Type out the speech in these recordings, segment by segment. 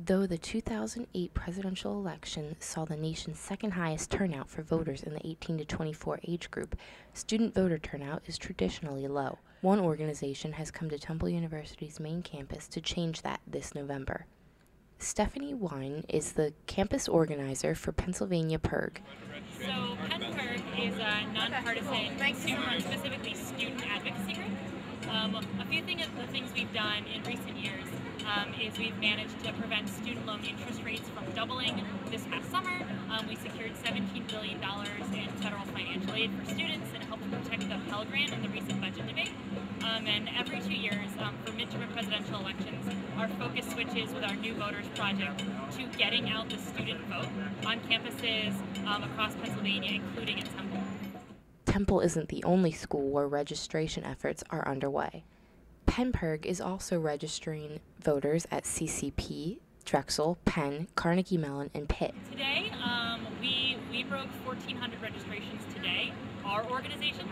Though the 2008 presidential election saw the nation's second highest turnout for voters in the 18 to 24 age group, student voter turnout is traditionally low. One organization has come to Temple University's main campus to change that this November. Stephanie Wine is the campus organizer for PennPIRG. So PennPIRG is a nonpartisan, specifically student advocacy group. A few the things we've done in recent years is we've managed to prevent student loan interest rates from doubling this past summer. We secured $17 billion in federal financial aid for students and helped protect the Pell Grant in the recent budget debate. And every 2 years, for midterm and presidential elections, our focus switches with our New Voters Project to getting out the student vote on campuses across Pennsylvania, including at Temple. Temple isn't the only school where registration efforts are underway. PennPIRG is also registering voters at CCP, Drexel, Penn, Carnegie Mellon, and Pitt. Today, we broke 1,400 registrations today. Our organization,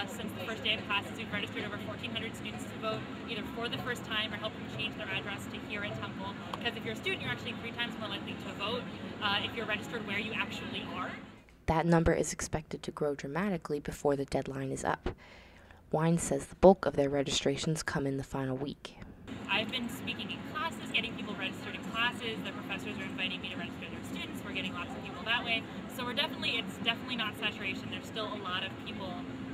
since the first day of classes, we've registered over 1,400 students to vote either for the first time or help them change their address to here at Temple. Because if you're a student, you're actually 3 times more likely to vote if you're registered where you actually are. That number is expected to grow dramatically before the deadline is up. Wine says the bulk of their registrations come in the final week. I've been speaking in classes, getting people registered in classes. The professors are inviting me to register their students. We're getting lots of people that way. So it's definitely not saturation. There's still a lot of people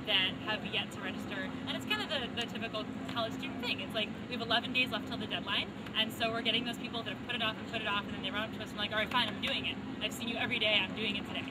that have yet to register. And it's kind of the typical college student thing. It's like we have 11 days left till the deadline. And so we're getting those people that have put it off, and then they run up to us and we're like, all right, fine, I'm doing it. I've seen you every day, I'm doing it today.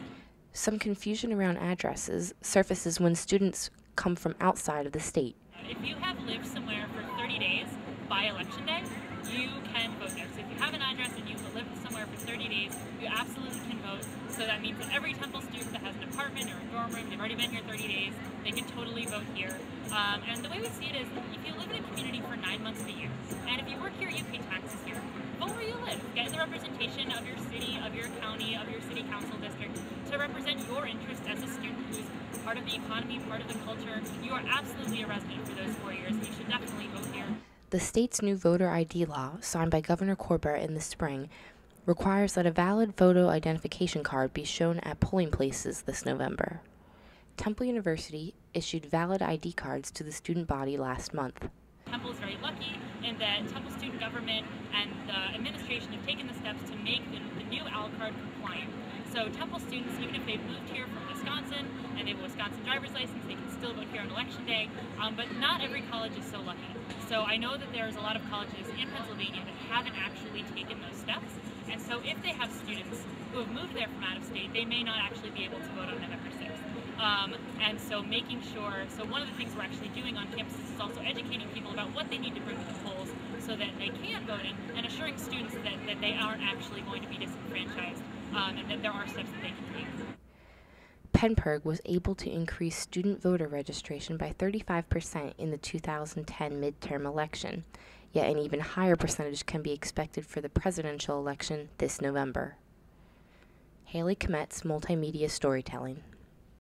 Some confusion around addresses surfaces when students come from outside of the state. If you have lived somewhere for 30 days by election day, you can vote there. So if you have an address and you've lived somewhere for 30 days, you absolutely can vote. So that means that every Temple student that has an apartment or a dorm room, they've already been here 30 days, they can totally vote here. And the way we see it is, if you live in a community for 9 months of the year, and if you work here, you pay taxes here, vote where you live. Get the representation of your city, of your county, of your city council district to represent your interest as a student who's part of the economy, part of the culture. You are absolutely a resident for those 4 years, and you should definitely vote here. The state's new voter ID law, signed by Governor Corbett in the spring, requires that a valid photo identification card be shown at polling places this November. Temple University issued valid ID cards to the student body last month. Temple is very lucky in that Temple student government and the administration have taken the steps to make the new AL card compliant. So Temple students, even if they've moved here from Wisconsin and they have a Wisconsin driver's license, they can still vote here on election day, but not every college is so lucky. So I know that there's a lot of colleges in Pennsylvania that haven't actually taken those steps, and so if they have students who have moved there from out of state, they may not actually be able to vote on November 6th. And so making sure, so one of the things we're actually doing on campuses is also educating people about what they need to bring to the polls so that they can vote in, and assuring students that they aren't actually going to be disenfranchised, and that there are steps that they can take. PennPIRG was able to increase student voter registration by 35% in the 2010 midterm election, yet an even higher percentage can be expected for the presidential election this November. Haley Kometz, Multimedia Storytelling.